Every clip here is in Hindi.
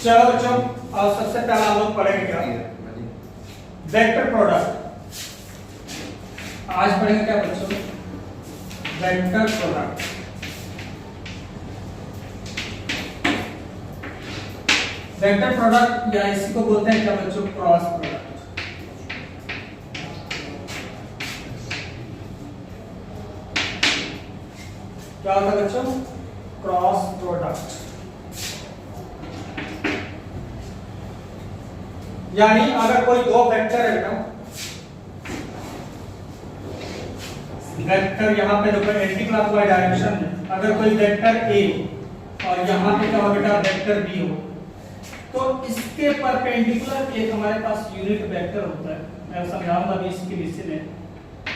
चलो बच्चों, और सबसे पहला हम लोग पढ़ेंगे क्या? Vector product. आज पढ़ेंगे क्या बच्चों? Vector product. वेक्टर प्रोडक्ट या इसी को बोलते हैं क्या बच्चों? Cross product. क्या होता है बच्चों? Cross product. यानी अगर कोई दो वेक्टर है बेटा, वेक्टर यहाँ पे देखो एंटी क्लॉकवाइज डायरेक्शन में, अगर कोई वेक्टर ए और यहाँ पे क्या हो बेटा वेक्टर बी हो, तो इसके परपेंडिकुलर एक हमारे पास यूनिट वेक्टर होता है। मैं समझाऊंगा अभी इसके विषय में।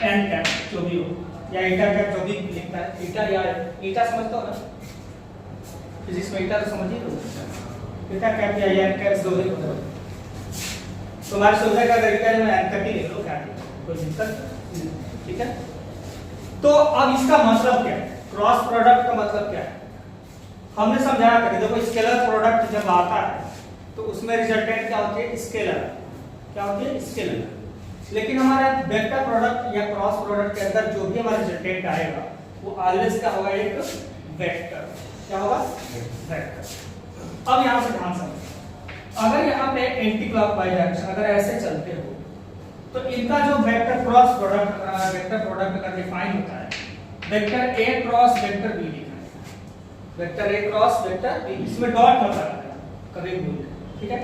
एन कैप जो भी हो या ईटा कैप जो भी लिखता है, ईटा या ईटा समझते हो ना फिजिक्स में? ईटा तो समझिए तो ईटा कैप या एन कैप जो भी होता है। तुम्हारे सुविधा का तरीका है, मैं एन कैप ही लिख लो, क्या कोई दिक्कत? ठीक है। तो अब इसका मतलब क्या है? क्रॉस प्रोडक्ट का मतलब क्या है? हमने समझाया था कि देखो स्केलर प्रोडक्ट जब आता है तो उसमें रिजल्टेंट क्या होती है? स्केलर। क्या होती है? स्केलर। लेकिन हमारा वेक्टर प्रोडक्ट या क्रॉस प्रोडक्ट के अंदर जो भी हमारा रिजल्टेंट आएगा वो ऑलवेज क्या होगा? एक वेक्टर। क्या होगा? वेक्टर। अब यहां से ध्यान समझो, अगर यहाँ पे एंटी क्लॉकवाइज डायरेक्शन अगर ऐसे चलते हो तो इनका जो vector cross product, vector product अगर डिफाइन होता है, vector A cross vector B लिखा है। Vector A cross vector B, इसमें डॉट होता है कभी भूल, ठीक है?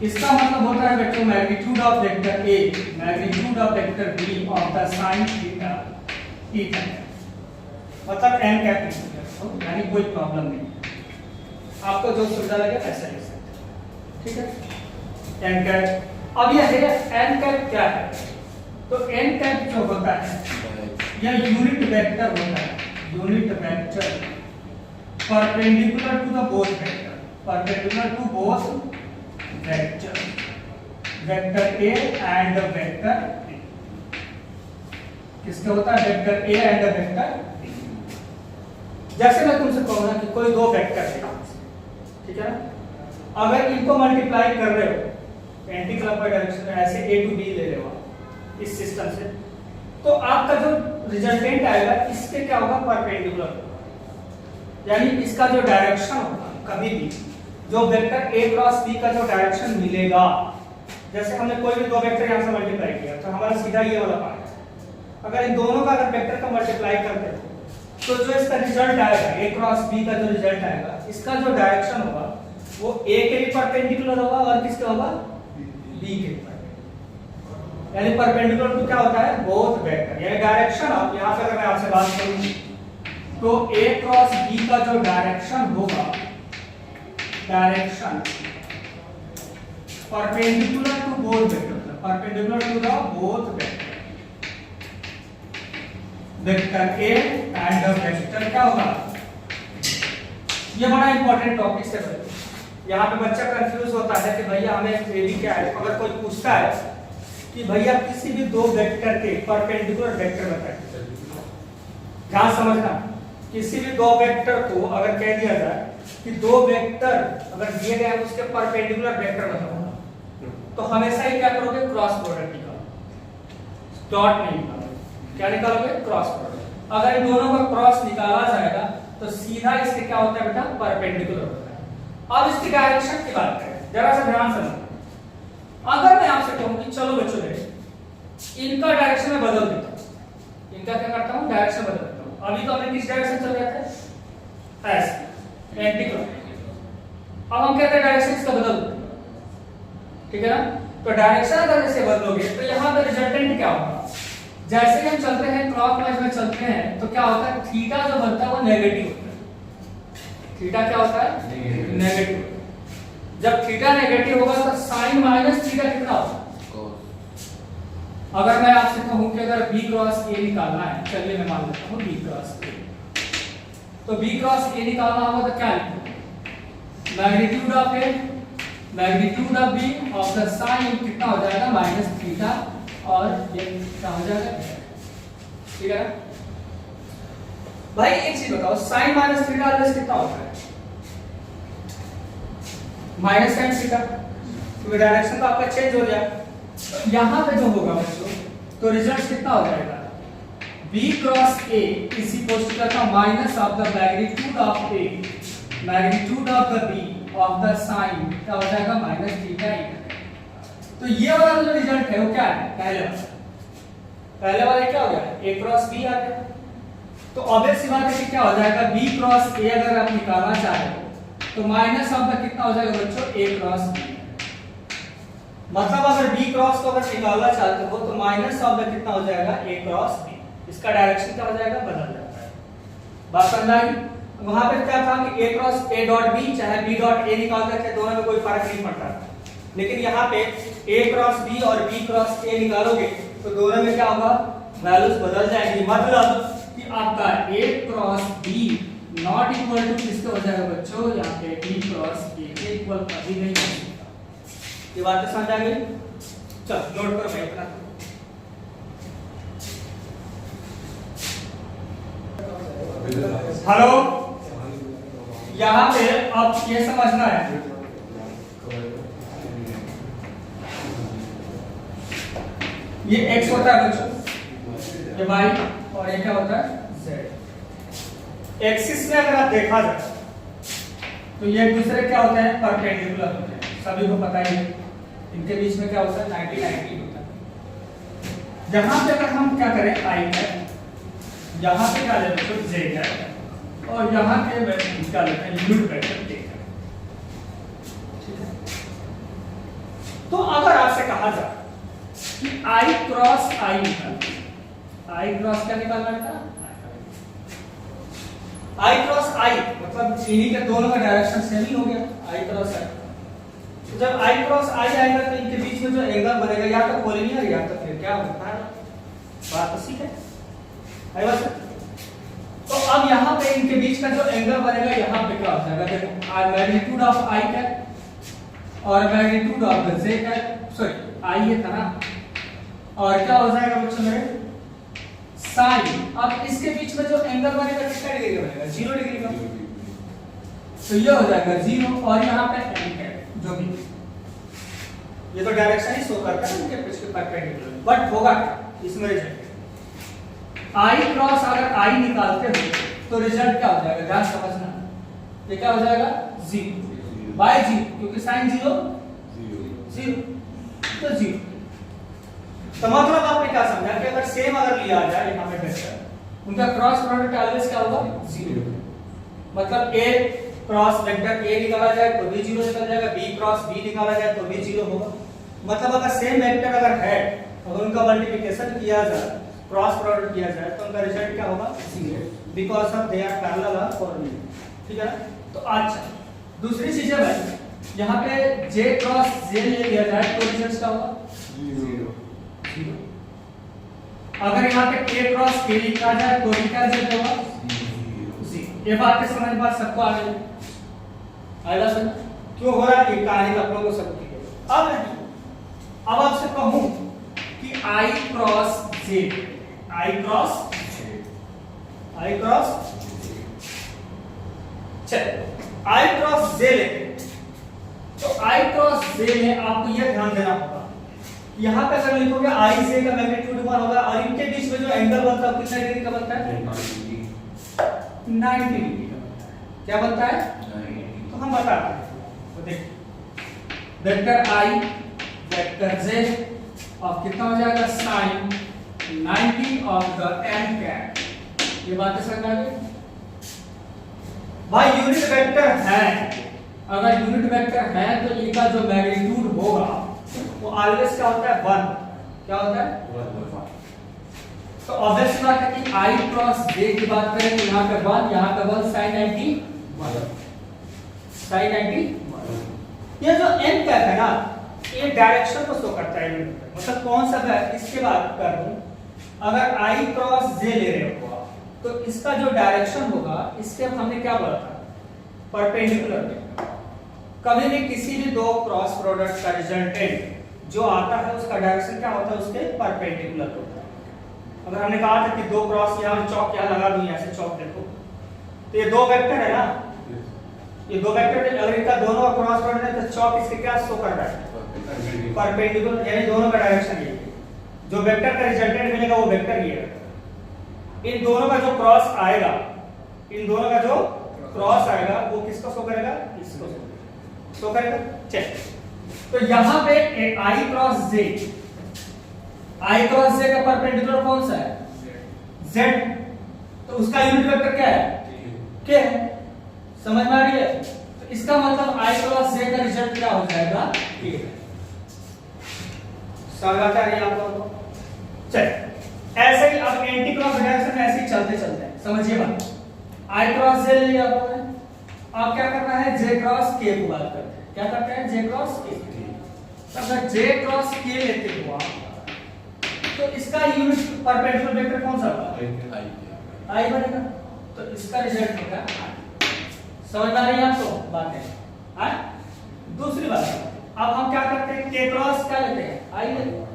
इसका मतलब होता है बच्चों magnitude of vector A, magnitude of vector B of the sine theta, थीटा मतलब एन कैप, यानी कोई प्रॉब्लम नहीं, आपको जो सुविधा लगे ऐसा लिख सकते, ठीक है? N cap. अब यह है एन कैप क्या है? तो एन कैप जो होता है यह यूनिट वेक्टर होता है, unit vector perpendicular to the both vector, perpendicular to both vector, vector A and vector B. किसका होता है? Vector A and vector B. जैसे मैं तुमसे कहूंगा कि कोई दो वेक्टर है, ठीक है ना? अगर इनको मल्टीप्लाई कर रहे हो एंटी क्लॉकवाइज डायरेक्शन में, ऐसे ए टू बी ले रहे हो इस सिस्टम से, तो आपका जो रिजल्टेंट आएगा इसके क्या होगा? परपेंडिकुलर होगा। यानी इसका जो डायरेक्शन होगा कभी भी जो वेक्टर ए क्रॉस बी का जो डायरेक्शन मिलेगा, जैसे हमने कोई भी दो वेक्टर यहां से मल्टीप्लाई किया तो हमारा सीधा ये वाला पार्ट है। अगर इन दोनों का अगर वेक्टर का मल्टीप्लाई करते हो तो जो इसका रिजल्ट आएगा ए क्रॉस बी का जो रिजल्ट आएगा, इसका जो डायरेक्शन होगा वो ए के भी परपेंडिकुलर होगा और किसके होगा? बी के परपेंडिकुलर। यानी परपेंडिकुलर टू क्या होता है? Both vector. यानी डायरेक्शन ऑफ, यहां से अगर मैं आपसे बात करूं तो ए क्रॉस बी का जो डायरेक्शन होगा, direction perpendicular to both vector, perpendicular to the both vector, vector A and vector क्या होगा? ये बड़ा इंपॉर्टेंट टॉपिक है। यहाँ पे बच्चा कंफ्यूज होता है कि भैया हमें ए बी क्या है। अगर कोई पूछता है कि भैया किसी भी दो वेक्टर के परपेंडिकुलर वेक्टर बताइए, ध्यान समझना, किसी भी दो वेक्टर को अगर कह दिया जाए कि दो वेक्टर अगर दिए गए हैं उसके परपेंडिकुलर वेक्टर बताओ, तो हमेशा ही क्या करोगे? क्रॉस प्रोडक्ट निकालो, डॉट नहीं निकालोगे। क्या निकालोगे? Cross product. अगर इन दोनों का क्रॉस निकाला जाएगा तो सीधा इसके क्या होता है बेटा? परपेंडिकुलर होता है। अब इसकी डायरेक्शन की बात करें, जरा सा ध्यान समझो। अगर मैं आपसे कहूं कि चलो बच्चों इनका डायरेक्शन में बदल देता हूं, इनका क्या करता हूं? डायरेक्शन बदल देता हूं। अभी तो हमने किस डायरेक्शन चल रहे थे? ऐसे एंटी क्लॉकवाइज। अब हम कहते हैं डायरेक्शन इसका बदल दो, ठीक है ना? तो डायरेक्शन अगर इसे बदलोगे तो यहां पर रिजल्टेंट क्या होगा? जैसे ही हम चलते हैं क्लॉकवाइज में चलते हैं तो क्या होता है? थीटा जो बनता है वो नेगेटिव होता है। थीटा क्या होता है? नेगेटिव। जब थीटा नेगेटिव होगा तो साइन माइनस थीटा कितना होगा? अगर मैं आपसे कहूं कि अगर b क्रॉस a निकालना है, चलिए मैं मान लेता हूं b क्रॉस a, तो b क्रॉस a निकालना होगा तो क्या लिखोगे? Magnitude of a, magnitude of b of the sine कितना हो जाएगा? माइनस थीटा, और ये क्या हो जाएगा? ठीक है भाई? एक चीज बताओ, साइन माइनस थीटा ऑलवेज कितना होता है? माइनस साइन थीटा, क्योंकि डायरेक्शन तो आपका चेंज हो गया। यहाँ पे जो होगा बच्चों, तो रिजल्ट कितना हो जाएगा, b cross a is equal to क्या, minus of the magnitude of a magnitude of the b of the sine, क्या हो जाएगा, माइनस थीटा। तो ये वाला जो रिजल्ट है वो क्या है, पहले वाला क्या हो गया, a क्रॉस b आ गया। तो ऑब्वियस सी बात है कि क्या हो जाएगा, b क्रॉस a अगर आप निकालना चाहे तो माइनस ऑफ द कितना हो जाएगा बच्चों, a क्रॉस b। मतलब अगर b क्रॉस को अगर निकालना चाहते हो तो माइनस ऑफ द कितना हो जाएगा, a क्रॉस b। इसका डायरेक्शन क्या हो जाएगा, बदल जाता है। बात समझ आई? वहां पे क्या था कि a cross a dot b चाहे b डॉट a निकालते थे, दोनों में कोई फर्क नहीं पड़ता। लेकिन यहाँ पे a क्रॉस b और b क्रॉस a निकालोगे तो दोनों में क्या होगा, वैल्यूज बदल जाएंगी। मतलब कि आपका a cross b not equal to किसके हो जाएगा बच्चों, यहाँ पे b क्रॉस a के इक्वल कभी नहीं हो सकता। ये बात समझ आ गई? चलो नोट करो मैं इतना। हेलो, यहाँ पे अब ये समझना है, ये x होता है बच्चों, ये y और ये क्या होता है, z। एक्सिस में अगर आप देखा जाए तो ये दूसरे क्या होते हैं, परपेंडिकुलर होते हैं, सभी को पता ही है। इनके बीच में क्या होता है, 90-90 होता है। जहां पे अगर हम क्या करें, i है, यहाँ पे क्या लेते हैं, z है, और यहाँ के क्या लेते हैं, यूनिट वेक्टर k है। ठीक है, तो अगर आपसे कहा जाए कि i क्रॉस i निकालना, i क्रॉस क्या निकालना बेटा, i क्रॉस i मतलब इन्हीं के दोनों का डायरेक्शन सेम ही हो गया, i क्रॉस i। तो जब i क्रॉस i आएगा तो इनके बीच में जो एंगल बनेगा या तो कोलिनियर या तो फिर क्या होता है, बात तो ठीक है, आई बात। तो अब यहाँ पे इनके बीच का जो एंगल बनेगा, यहाँ पे क्या हो जाएगा, देखो मैग्नीट्यूड ऑफ i है और मैग्नीट्यूड ऑफ z है, सॉरी i ये था ना, और क्या हो जाएगा बच्चों मेरे, साइन। अब इसके बीच में जो एंगल बनेगा कितना डिग्री का बनेगा, 0 डिग्री का। तो ये हो जाएगा 0 और यहाँ पे n है जो भी, ये तो डायरेक्शन ही शो करता है इनके बीच के परपेंडिकुलर। बट होगा इसमें रिजल्ट i क्रॉस, अगर i निकालते हो तो रिजल्ट क्या हो जाएगा, ध्यान समझना, ये क्या हो जाएगा, 0 बाय 0, क्योंकि साइन 0 0 तो 0। तो मतलब आपने क्या समझा कि अगर सेम अगर लिया जाए यहाँ पे वेक्टर, उनका क्रॉस प्रोडक्ट ऑलवेज क्या होगा, 0। मतलब a क्रॉस वेक्टर a निकाला जाए तो भी 0 निकल जाएगा, b क्रॉस b निकाला जाए तो भी 0 होगा। मतलब अगर सेम वेक्टर अगर है, अगर उनका मल्टीप्लिकेशन किया जाए, क्रॉस प्रोडक्ट किया जाए तो उनका रिजल्ट क्या होगा, 0, because of they are parallel और कोऑर्डिनेट। ठीक है ना? तो अच्छा दूसरी चीज है भाई, यहाँ पे j क्रॉस j ले लिया जाए तो रिजल्ट क्या होगा, 0। अगर यहाँ पे k क्रॉस k लिखा जाए तो भी क्या रिजल्ट होगा, 0। ये बात के समझ बात सबको आ गई, आएगा सर क्यों हो रहा है, ये कहानी आप लोगों को सब ठीक है। अब आपसे कहूं कि i cross j, i cross चल i क्रॉस j लेते, तो i क्रॉस j में आपको यह ध्यान देना होगा, यहाँ पे अगर लिखोगे i j का मैग्नीट्यूड 1 होगा और इनके बीच में जो एंगल बनता है कितना डिग्री का बनता है, 90 डिग्री का बनता है। क्या बनता है, तो हम बताते हैं, तो देखिए वेक्टर i वेक्टर j और कितना हो जाएगा, sine 90 of the n cap. ये बातें समझ आ गई भाई। यूनिट वेक्टर है, अगर यूनिट वेक्टर है तो इनका जो मैग्नीट्यूड होगा वो ऑलवेज क्या होता है, 1। क्या होता है, 1। तो ऑब्वियस बात है कि i क्रॉस j की बात करें तो यहाँ पे 1, यहाँ पे 1, साइन 90 साइन 90। ये जो n कैप है ना, ये डायरेक्शन को शो करता है, मतलब कौन सा है, इसके बात कर दूं, अगर i क्रॉस j ले रहे हो तो इसका जो डायरेक्शन होगा, इसके हमने क्या बोला था, परपेंडिकुलर। कभी भी किसी भी दो क्रॉस प्रोडक्ट का रिजल्टेंट जो आता है उसका डायरेक्शन क्या होता है, उसके परपेंडिकुलर होता है। अगर हमने कहा था कि दो क्रॉस यहाँ चौक यहाँ लगा दूं, ऐसे चौक देखो, तो ये दो वेक्टर है ना, ये दो वेक्टर अगर इनका दोनों का क्रॉस प्रोडक्ट है तो चौक इसके क्या शो कर रहा है, परपेंडिकुलर, यानी दोनों का डायरेक्शन ये है। जो वेक्टर का रिजल्टेंट मिलेगा वो वेक्टर ये है। इन दोनों का जो क्रॉस आएगा, इन दोनों का जो क्रॉस आएगा वो किसको शो करेगा, इसको शो करेगा। चल तो यहां पे आई क्रॉस जे, आई क्रॉस जे का परपेंडिकुलर कौन सा है, z, तो उसका यूनिट वेक्टर क्या है, k है। समझ में आ रही है? तो इसका मतलब i क्रॉस j का रिजल्ट क्या हो जाएगा, k है। समझ आता है आप लोगों को? चल ऐसे ही अब एंटी क्रॉस डायरेक्शन में ऐसे ही चलते चलते हैं, समझिए बात। i क्रॉस j लिया आपने, अब क्या करना है, j क्रॉस k को बात करते हैं। क्या करते हैं, j क्रॉस k। अगर j क्रॉस k लेते हो आप तो इसका यूनिट परपेंडिकुलर वेक्टर कौन सा होगा, i बनेगा, तो इसका रिजल्ट होगा i। समझ में आ रही है आपको बातें? हाँ, दूसरी बात, अब हम क्या करते हैं, k क्रॉस क्या लेते हैं, i लेते हैं।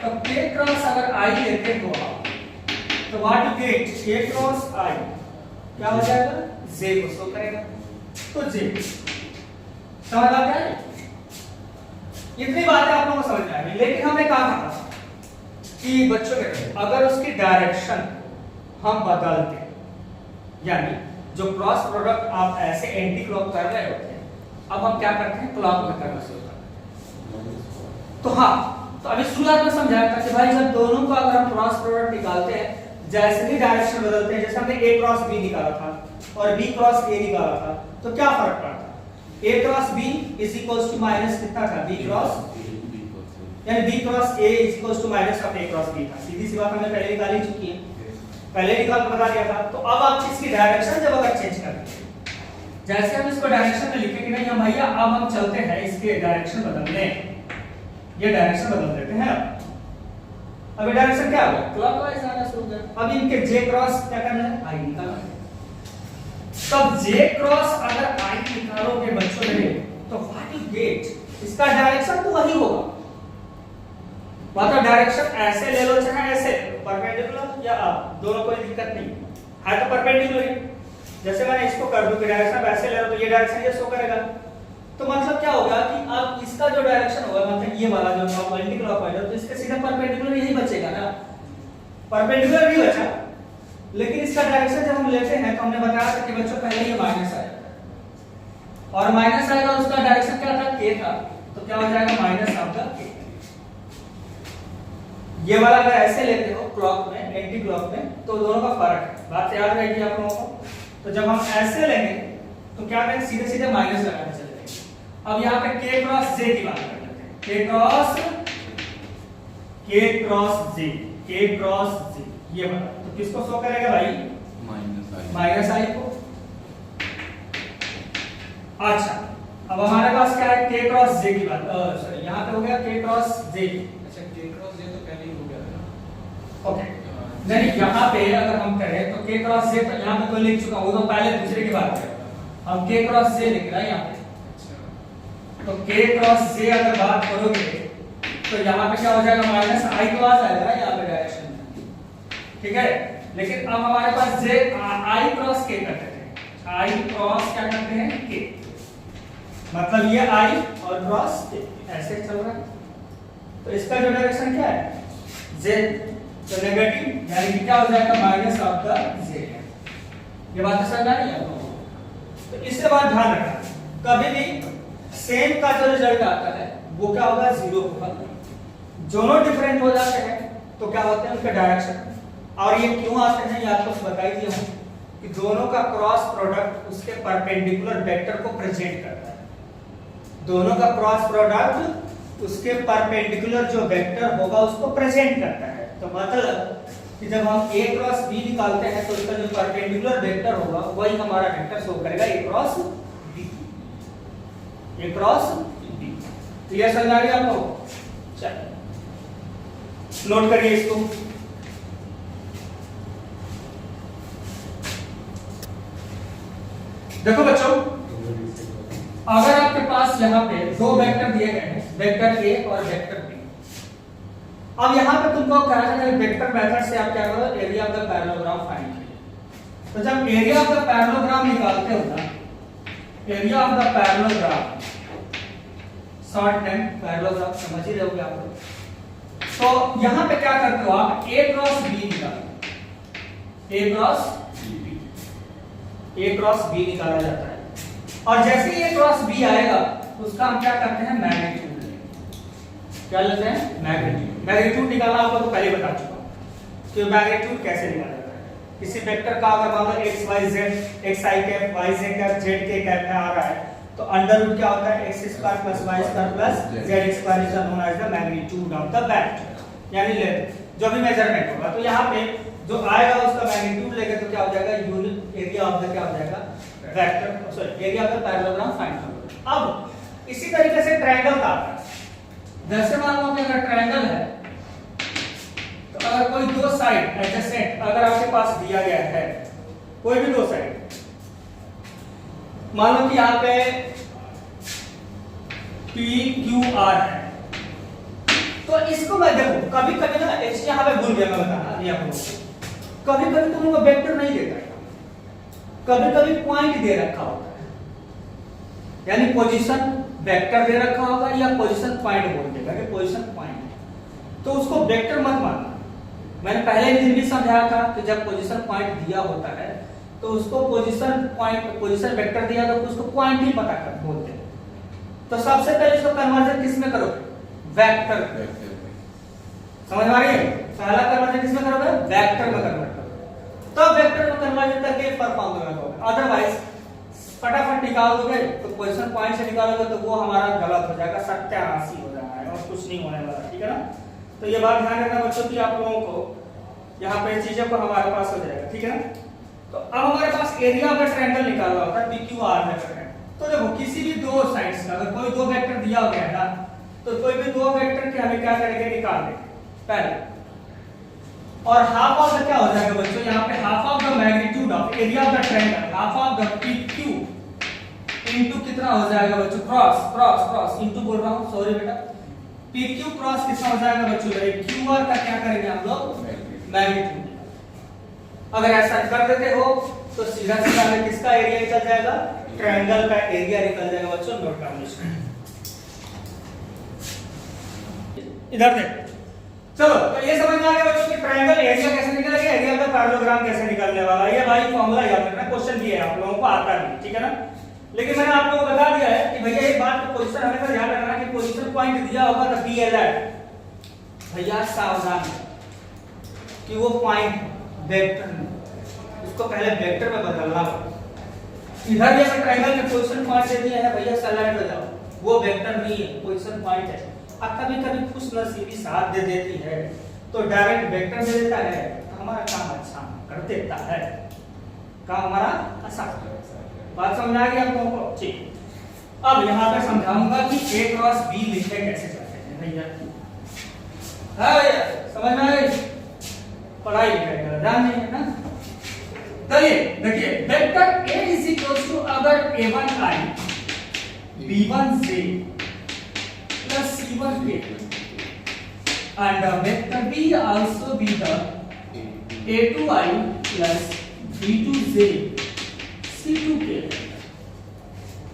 तो k क्रॉस अगर i लेते हो आप तो what you get, k cross i क्या हो जाएगा, j को शो करेगा, तो j। समझ आता है? इतनी बातें आप लोगों को समझ में आ गई। लेकिन हमने कहा था कि बच्चों के अगर उसकी डायरेक्शन हम बदलते, यानी जो क्रॉस प्रोडक्ट आप ऐसे एंटी क्लॉक कर रहे होते हैं, अब हम क्या करते हैं, क्लॉक में करना शुरू करते हैं। तो हाँ, तो अभी शुरुआत में समझाया था कि भाई जब दोनों का अगर हम क्रॉस प्रोडक्ट निकालते हैं, जैसे ही डायरेक्शन बदलते हैं, जैसे हमने a क्रॉस b निकाला था और b क्रॉस a निकाला था, तो क्या फर्क पड़ता है, a cross b is equals to minus कितना था, b क्रॉस, यानी b cross a is equals to minus of a cross b था। सीधी सी बात हमने पहले निकाल ही चुकी है, पहले निकाल के बता दिया था। तो अब आप इसकी डायरेक्शन जब अगर चेंज करते हैं, जैसे हम इसको डायरेक्शन में लिखेंगे नहीं हम भैया, अब हम चलते हैं इसके डायरेक्शन बदलने, ये डायरेक्शन बदल देते हैं। अब डायरेक्शन क्या होगा, क्लॉकवाइज आना शुरू कर। अब इनके j क्रॉस क्या करना है, i निकालना है। तब j क्रॉस अगर i निकालोगे बच्चों मेरे, तो व्हाट यू गेट, इसका डायरेक्शन तो वही होगा, मतलब डायरेक्शन ऐसे ले लो चाहे ऐसे, परपेंडिकुलर या आप दोनों, कोई दिक्कत नहीं है, तो परपेंडिकुलर ही। जैसे मैंने इसको कर दूं कि डायरेक्शन ऐसे ले लो तो ये डायरेक्शन ये शो करेगा। तो मतलब क्या होगा कि अब इसका जो डायरेक्शन होगा, मतलब ये वाला जो एंटी क्लॉकवाइज है, तो इसके सीधा परपेंडिकुलर यही बचेगा ना, परपेंडिकुलर भी बचा। लेकिन इसका डायरेक्शन जब हम लेते हैं तो हमने बताया था कि बच्चों पहले ये माइनस आएगा, और माइनस आएगा, उसका डायरेक्शन क्या था, k था, तो क्या हो जाएगा, माइनस आपका k। ये वाला अगर ऐसे लेते हो क्लॉक में, एंटी क्लॉक में, तो दोनों का फर्क है, बात याद रहेगी आप लोगों को। तो जब हम ऐसे लेंगे तो क्या करेंगे, सीधे सीधे माइनस लगाने चले जाएंगे। अब यहाँ पे k क्रॉस j की बात कर लेते हैं, k cross j, k cross j, ये बता, तो किसको शो करेगा भाई, माइनस i को। अच्छा, अब हमारे पास क्या है, k क्रॉस j की बात, सॉरी यहाँ पे हो गया k क्रॉस j। अच्छा, k क्रॉस j तो पहले ही हो गया था। ओके, नहीं यहाँ पे अगर हम करें तो k क्रॉस j, तो यहाँ पे तो लिख चुका हूँ, तो पहले दूसरे की बात करें, हम k क्रॉस j लिख रहे हैं यहाँ पे। तो k क्रॉस j अगर बात करोगे तो यहाँ पे क्या हो जाएगा, माइनस i तो आ जाएगा यहाँ पे डायरेक्शन में, ठीक है। लेकिन अब हमारे पास j i क्रॉस k करते हैं, i क्रॉस क्या करते हैं, k, मतलब ये i और क्रॉस k ऐसे चल रहा है। तो इसका जो डायरेक्शन क्या है, z, तो नेगेटिव, यानी कि क्या हो जाएगा, माइनस ऑफ द z। ये बात समझ आ रही है आपको? तो इससे बात ध्यान रखना, कभी भी सेम का जो रिजल्ट आता है वो क्या होगा, जीरो होगा। दोनों डिफरेंट हो जाते हैं तो क्या होते हैं उनके डायरेक्शन, और ये क्यों आते हैं ये आपको बता ही दिया हूं कि दोनों का क्रॉस प्रोडक्ट उसके परपेंडिकुलर वेक्टर को प्रेजेंट करता है। दोनों का क्रॉस प्रोडक्ट उसके परपेंडिकुलर जो वेक्टर होगा उसको प्रेजेंट करता है। तो मतलब कि जब हम a क्रॉस b निकालते हैं तो उसका जो परपेंडिकुलर वेक्टर होगा वही हमारा वेक्टर शो करेगा a cross b, a cross b। Clear समझ आ रही है आपको? चलिए नोट करिए इसको। देखो बच्चों, अगर आपके पास यहाँ पे दो वेक्टर दिए गए हैं, वेक्टर a और वेक्टर b। अब यहाँ पे तुमको कहना है वेक्टर मेथड से आप क्या करो, area of the parallelogram find करिए। तो जब एरिया ऑफ द पैरेललोग्राम निकालते हो ना, area of the parallelogram, short name parallelogram, समझ ही रहोगे आप लोग। तो यहाँ पे क्या करते हो आप, A क्रॉस B निकालो, A क्रॉस B निकाला जाता है। और जैसे ही A क्रॉस B आएगा उसका हम क्या करते हैं, मैग्नीट्यूड क्या लेते हैं, मैग्नीट्यूड निकालना आपको तो पहले बता चुका हूं कि मैग्नीट्यूड कैसे निकाला जाता है। किसी वेक्टर का अगर मान लो x y z, x i cap y j cap z k cap में आ रहा है तो अंडर रूट क्या होता है, x square plus y square plus z square is known as the magnitude of the vector, यानी लेंथ जो भी मेजरमेंट होगा। तो यहाँ पे जो आएगा उसका मैग्नीट्यूड लेके तो क्या हो जाएगा, यूनिट एरिया ऑफ द क्या हो जाएगा, vector, sorry area of the parallelogram find करो। अब इसी तरीके से ट्रायंगल का आता है। जैसे मान लो कि अगर ट्रायंगल है तो अगर कोई दो साइड एडजेसेंट अगर आपके पास दिया गया है, कोई भी दो साइड, मान लो कि यहाँ पे PQR है, तो इसको मैं देखो कभी कभी ना यहाँ पे भूल गया मैं बताना ये आप लोगों को, कभी कभी तुम लोग को वेक्टर नहीं देता है, कभी कभी पॉइंट दे रखा होता है, यानी पोजीशन वेक्टर दे रखा होगा या पोजीशन पॉइंट बोल देगा कि पोजीशन पॉइंट, तो उसको वेक्टर मत मानना। मैंने पहले दिन भी समझाया था कि जब पोजीशन पॉइंट दिया होता है तो उसको पोजीशन पॉइंट, पोजीशन वेक्टर दिया तो उसको पॉइंट ही पता कर बोलते हैं। तो सबसे पहले इसको कन्वर्जन किस में करोगे, वेक्टर, समझ में आ रही है, पहला कन्वर्जन किस में करोगे, वेक्टर में कन्वर्ट करोगे, तब वेक्टर में कन्वर्जन करके परफॉर्म करोगे। अदरवाइज फटाफट निकालोगे तो पोजीशन पॉइंट से निकालोगे तो वो हमारा गलत हो जाएगा, सत्यानाशी हो जाएगा और कुछ नहीं होने वाला, ठीक है ना। तो ये बात ध्यान रखना बच्चों की, आप लोगों को यहाँ पे चीजें को हमारे पास हो जाएगा, ठीक है ना। तो अब हमारे पास एरिया ऑफ द ट्रायंगल निकालना होता है, PQR है। तो देखो किसी भी दो साइड्स का अगर कोई दो वेक्टर दिया हो गया है ना, तो कोई भी दो वेक्टर के हमें क्या करेंगे, निकाल देंगे पहले, और हाफ ऑफ द क्या हो जाएगा बच्चों, यहाँ पे half of the magnitude of area of the triangle, half of the PQ into कितना हो जाएगा बच्चों, क्रॉस क्रॉस क्रॉस इनटू बोल रहा हूं, सॉरी बेटा, PQ क्रॉस कितना हो जाएगा बच्चों, QR का क्या करेंगे हम लोग, मैग्नीट्यूड। अगर ऐसा कर देते हो तो सीधा सीधा में किसका एरिया निकल जाएगा, ट्रायंगल का एरिया निकल जाएगा बच्चों, नोट कर लीजिए। इधर देखो, चलो तो ये समझ में आ गया बच्चों कि ट्रायंगल एरिया कैसे निकलेगा, एरिया ऑफ द पैरेललोग्राम कैसे निकलने वाला है। ये भाई फॉर्मूला याद रखना, क्वेश्चन भी है आप लोगों को आता नहीं, ठीक है ना। लेकिन मैंने आप लोगों को बता दिया है कि भैया एक बात को पोजीशन हमेशा ध्यान रखना कि पोजीशन पॉइंट दिया होगा तो बी अलर्ट, भैया सावधान कि वो पॉइंट वेक्टर नहीं, उसको पहले वेक्टर में बदलना होगा। इधर भी अगर ट्रायंगल में पोजीशन पॉइंट दे दिया है भैया सलाइड हो जाओ, वो वेक्टर नहीं है, पोजीशन पॉइंट है। अब कभी कभी खुश नसीबी साथ दे देती है तो डायरेक्ट वेक्टर दे देता है, तो हमारा काम अच्छा कर देता है, काम हमारा आसान कर देता है। बात समझ आ गई आप लोगों को, ठीक। अब यहाँ पे समझाऊंगा कि A क्रॉस B लिखने कैसे करते हैं भैया, हाँ भैया समझ में आ गई, पढ़ाई लिखाई का ध्यान नहीं है ना। तो ये देखिए vector A is equal to अगर A1i B1j plus C1k and the vector B also be the A2i plus B2j C2k।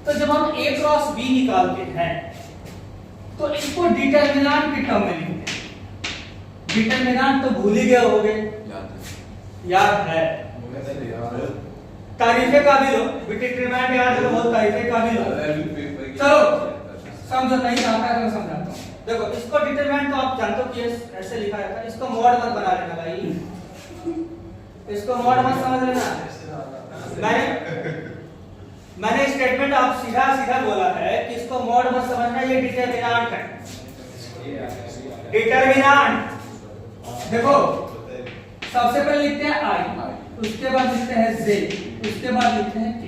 तो जब हम A क्रॉस B निकालते हैं तो इसको डिटरमिनेंट की टर्म में लिखते हैं। डिटरमिनेंट तो भूल ही गए होगे, याद है, तारीफे काबिल हो, डिटरमिनेंट याद है तो बहुत तारीफे काबिल हो। चलो समझो, नहीं आता है तो मैं समझाता हूँ। देखो इसको डिटरमिनेंट तो आप जानते हो कि ऐसे लिखा जाता है, इसको मॉड मत बना लेना भाई, इसको मॉड मत समझ लेना। मैंने स्टेटमेंट आप सीधा सीधा बोला है कि इसको मॉड मत समझना, ये डिटरमिनेंट है, डिटरमिनेंट। देखो सबसे पहले लिखते हैं I, उसके बाद लिखते हैं J, उसके बाद लिखते हैं K,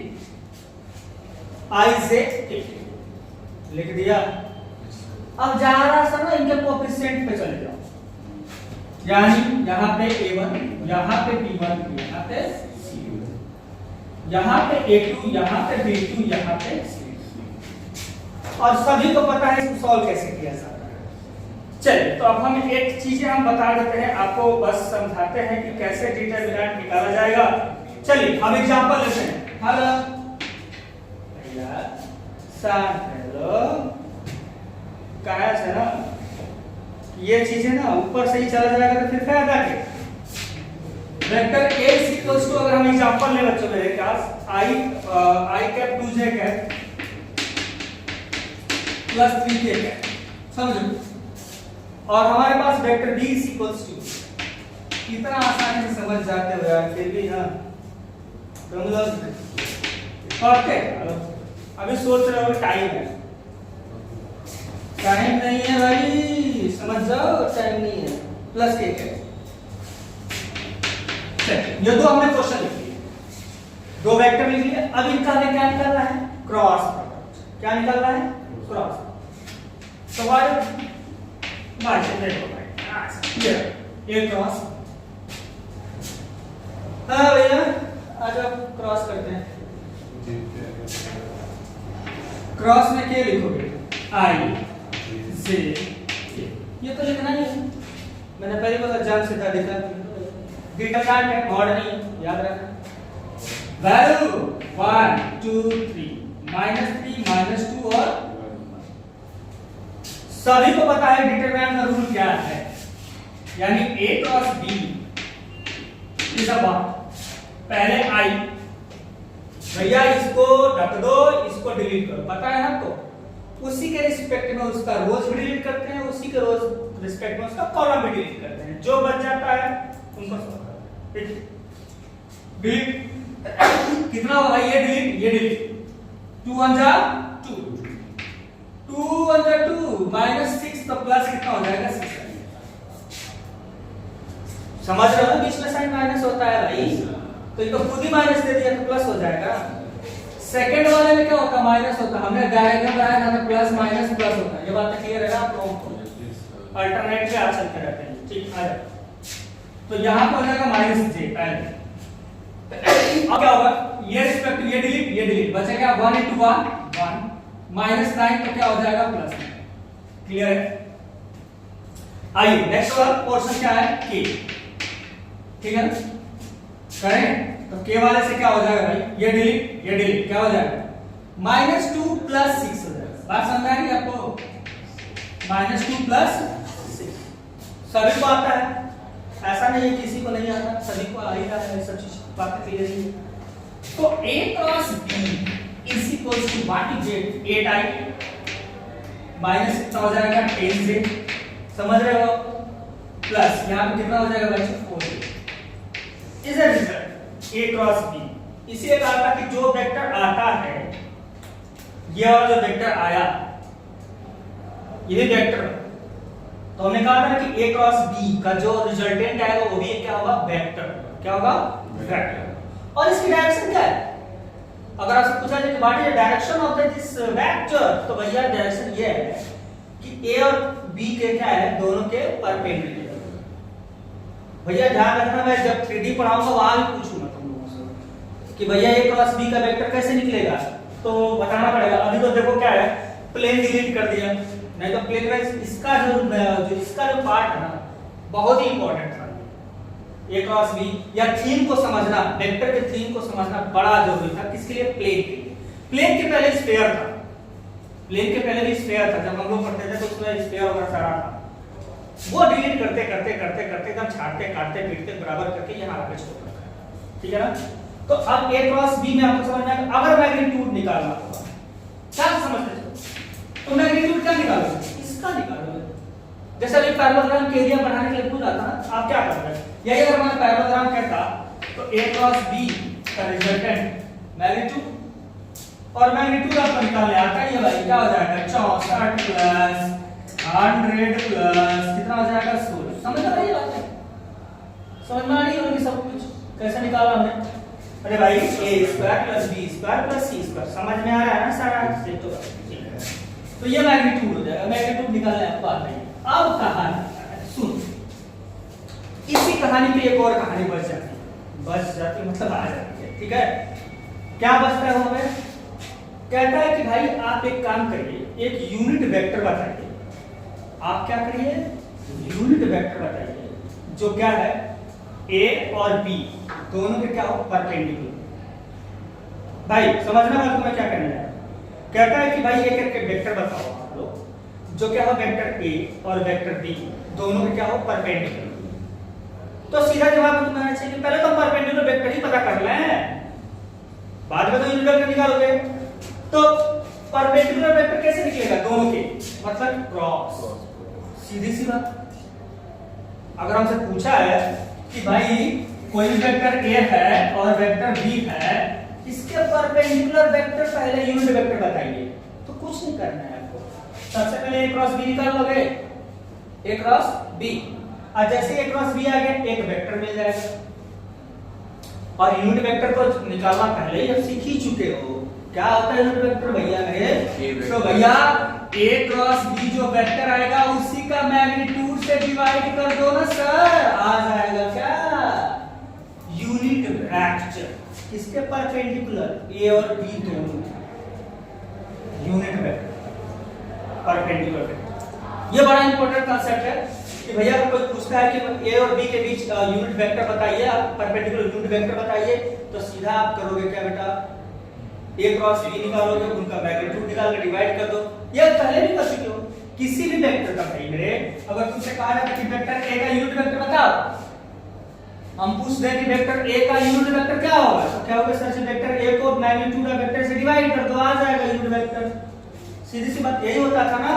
I J K लिख दिया। अब जरा सा ना इनके कोएफिशिएंट पे चले जाओ, यानी यहाँ पे A1, यहाँ पे B1, यहाँ पे C1, यहाँ पे A2, यहाँ पे B2, यहाँ पे C2, और सभी को पता है इसको सॉल्व कैसे किया जाता है। चलिए तो अब हम एक चीजें हम बता देते हैं आपको, बस समझाते हैं कि कैसे डिटरमिनेंट निकाला जाएगा। चलिए हम एग्जांपल लेते हैं। हेलो भैया शांत रहो, कहा है ना ये चीजें ना ऊपर से ही चला जाएगा तो फिर फायदा क्या। वेक्टर A इक्वल्स टू, अगर हम एग्जांपल ले बच्चों मेरे पास i cap 2j cap plus 3k cap, समझो, और हमारे पास वेक्टर B इक्वल्स टू, कितना आसानी से समझ जाते हो यार, फिर भी ना तुम लोग पढ़ते अभी सोच रहे हो टाइम है, टाइम नहीं है भाई, समझ जाओ टाइम नहीं है, प्लस के है। ये दो हमने क्वेश्चन लिख लिए, दो वेक्टर लिख लिए, अब इनका हमें क्या निकालना है, क्रॉस प्रोडक्ट। क्या निकालना है, क्रॉस। तो वाई ये क्रॉस, हाँ भैया आज आप क्रॉस करते हैं। क्रॉस में क्या लिखोगे, आई जे, ये तो लिखना ही है, मैंने पहले बोला जान सीधा लिखा, डिटरमिनेंट है, मॉड नहीं, याद रखना। वैल्यू 1 2 3 -3 -2 और सभी को पता है डिटरमिनेंट का रूल क्या है, यानी A cross B is about, पहले आई, भैया इसको रख दो, इसको डिलीट करो, पता है आपको, उसी के रिस्पेक्ट में उसका रोज भी डिलीट करते हैं, उसी के रोज रिस्पेक्ट में उसका कॉलम भी डिलीट करते हैं, जो बच जाता है उनको डिलीट। कितना होगा भाई, ये डिलीट 2 1 जा 2 2 1 जा 2 -6, तो प्लस कितना हो जाएगा 6। समझ रहे हो ना, बीच में साइन माइनस होता है भाई, तो ये तो खुद ही माइनस दे दिया तो प्लस हो जाएगा। सेकंड वाले में क्या होता है, माइनस होता है, हमने डायग्राम बनाया था तो प्लस माइनस प्लस होता है, ये बात क्लियर है ना आप लोगों को, अल्टरनेट पे आ चलते रहते हैं, ठीक आ जाए। तो यहां पे हो जाएगा -j पहले, अब क्या होगा, ये रिस्पेक्ट ये डिलीट बचेगा 1 * 1 1 -9, तो क्या हो जाएगा प्लस, क्लियर है। आइए नेक्स्ट वाला पोर्शन क्या है, k, ठीक है करें, तो k वाले से क्या हो जाएगा भाई, ये डिलीट क्या हो जाएगा, -2 + 6 हो जाएगा, बात समझ में आ गई आपको, -2 + 6 सभी को आता है, ऐसा नहीं है किसी को नहीं आता, सभी को आ ही रहा है, सब चीज बातें क्लियर है। तो A cross B is equal to what is it, 8i minus कितना हो जाएगा 10j, समझ रहे हो, प्लस यहां पे कितना हो जाएगा बच्चों 4j, is a result A cross B। इसीलिए कहा था कि जो वेक्टर आता है, ये वाला जो वेक्टर आया, ये वेक्टर, तो हमने कहा था कि A क्रॉस B का जो रिजल्टेंट आएगा वो भी क्या होगा, वेक्टर, क्या होगा, वेक्टर। और इसकी डायरेक्शन क्या है, अगर आपसे पूछा जाए कि what is the direction of this vector, तो भैया डायरेक्शन ये है कि A और B के क्या है, दोनों के परपेंडिकुलर। भैया ध्यान रखना, मैं जब 3D पढ़ाऊंगा वहां भी पूछूंगा तुम लोगों से कि भैया A क्रॉस B का वेक्टर कैसे निकलेगा, तो बताना पड़ेगा। अभी तो देखो क्या है, प्लेन डिलीट कर दिया, नहीं तो प्लेन में इसका जो पार्ट है ना बहुत ही इंपॉर्टेंट था, A क्रॉस B या थीम को समझना, वेक्टर के थीम को समझना बड़ा जरूरी था, किसके लिए, प्लेन के लिए। प्लेन के पहले स्फीयर था, प्लेन के पहले भी स्फीयर था, जब हम लोग पढ़ते थे तो उसमें स्फीयर वगैरह सारा था, वो डिलीट करते एकदम छाटते काटते पीटते बराबर करके यहां पे छोड़ रखा है, ठीक है ना। तो अब A क्रॉस B में आपको समझना है, अगर मैग्नीट्यूड निकालना होगा, क्या समझते हो, तो मैग्नीट्यूड क्या निकालोगे, इसका निकालोगे। जैसे अभी पैरेललोग्राम के एरिया बनाने के लिए पूछा था, आप क्या करोगे, यही अगर हमारा पैरेललोग्राम कहता तो A क्रॉस B का रिजल्टेंट मैग्नीट्यूड, और मैग्नीट्यूड आपको निकालने आता है, ये भाई क्या हो जाएगा 64 प्लस 100 प्लस कितना हो जाएगा 16। समझ आ रही है बात, समझ में आ रही होगी सब कुछ, कैसे निकाला हमने, अरे भाई A² + B² + C², समझ में आ रहा है ना सारा सेट, तो तो ये मैग्नीट्यूड हो जाएगा, मैग्नीट्यूड निकालने आपको आता है। अब कहानी सुन, इसी कहानी पे एक और कहानी बच जाती मतलब आ जाती है, ठीक है। क्या बचता है हमें, कहता है कि भाई आप एक काम करिए, एक यूनिट वेक्टर बताइए, आप क्या करिए, यूनिट वेक्टर बताइए जो क्या है, A और B दोनों के क्या हो, परपेंडिकुलर। भाई समझना बात को मैं क्या कहने जा रहा हूं, कहता है कि भाई एक एक वेक्टर बताओ आप लोग जो क्या हो वेक्टर ए और वेक्टर बी दोनों के क्या हो परपेंडिकुलर। तो सीधा जवाब तुम्हारा चाहिए पहले तो परपेंडिकुलर वेक्टर ही पता कर लें, बाद में तो यूनिट वेक्टर निकालोगे। तो परपेंडिकुलर वेक्टर कैसे निकलेगा दोनों के, मतलब क्रॉस, सीधी सी बात। अगर हमसे पूछा है कि भाई कोई वेक्टर ए है और वेक्टर बी है, इसके परपेंडिकुलर वेक्टर पहले यूनिट वेक्टर बताइए, तो कुछ नहीं करना है आपको, सबसे पहले ए क्रॉस बी निकाल लोगे, ए क्रॉस बी, और जैसे ए क्रॉस बी आ गया एक वेक्टर मिल जाएगा। और यूनिट वेक्टर को निकालना पहले ही आप सीख ही चुके हो, क्या होता है यूनिट वेक्टर भैया मेरे। तो भैया ए क्रॉस बी जो वेक्टर आएगा उसी का मैग्नीट्यूड से डिवाइड कर दो ना सर, आ जाएगा क्या यूनिट वेक्टर। किसके परपेंडिकुलर, ए और बी दोनों यूनिट वेक्टर परपेंडिकुलर वेक्टर। ये बड़ा इंपॉर्टेंट कांसेप्ट है कि भैया अगर कोई पूछता है कि ए और बी के बीच यूनिट वेक्टर बताइए, आप परपेंडिकुलर यूनिट वेक्टर बताइए, तो सीधा आप करोगे क्या बेटा, ए क्रॉस बी निकालोगे, उनका मैग्नीट्यूड निकाल के डिवाइड कर दो। ये पहले भी कर चुके हो किसी भी वेक्टर का। भाई मेरे अगर तुमसे कहा जाए कि वेक्टर ए का यूनिट वेक्टर बताओ, हम पूछ दें कि वेक्टर ए का यूनिट वेक्टर क्या होगा, तो क्या होगा सर, से वेक्टर ए को मैग्नीट्यूड ऑफ वेक्टर से डिवाइड कर दो, आ जाएगा यूनिट वेक्टर। सीधी सी बात यही होता था ना।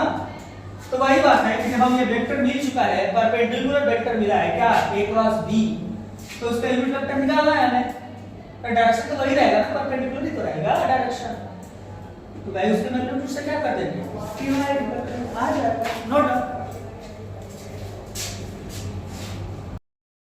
तो वही बात है कि जब हम ये वेक्टर मिल चुका है, परपेंडिकुलर वेक्टर मिला है क्या ए क्रॉस बी, तो उसका यूनिट वेक्टर निकालना है हमें। तो डायरेक्शन तो वही रहेगा ना, परपेंडिकुलर ही तो रहेगा डायरेक्शन। तो भाई उसके मैग्नीट्यूड से क्या कर देंगे, आ जाएगा, नोट डाउन।